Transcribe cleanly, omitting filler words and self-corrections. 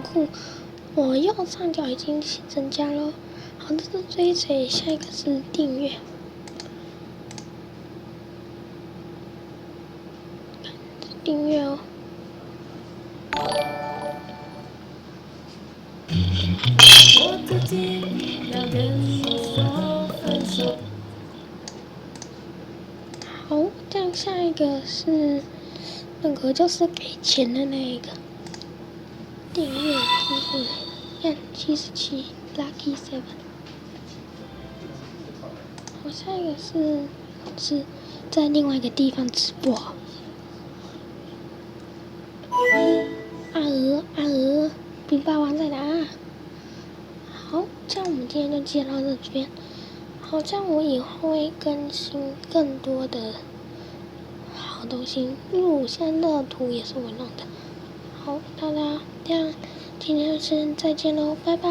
库，我右上角已经增加了。好，这是追随，下一个是订阅。订阅哦。我自己要跟你说分手。好，这样下一个是那个就是给钱的那一个订阅机会，看77 Lucky 7。好，下一个是在另外一个地方直播。阿鹅，冰霸王在哪？好，这样我们今天就介绍到这边。好，这样我以后会更新更多的好东西，例如现在热图也是我弄的。好，大家这样今天就先再见喽，拜拜。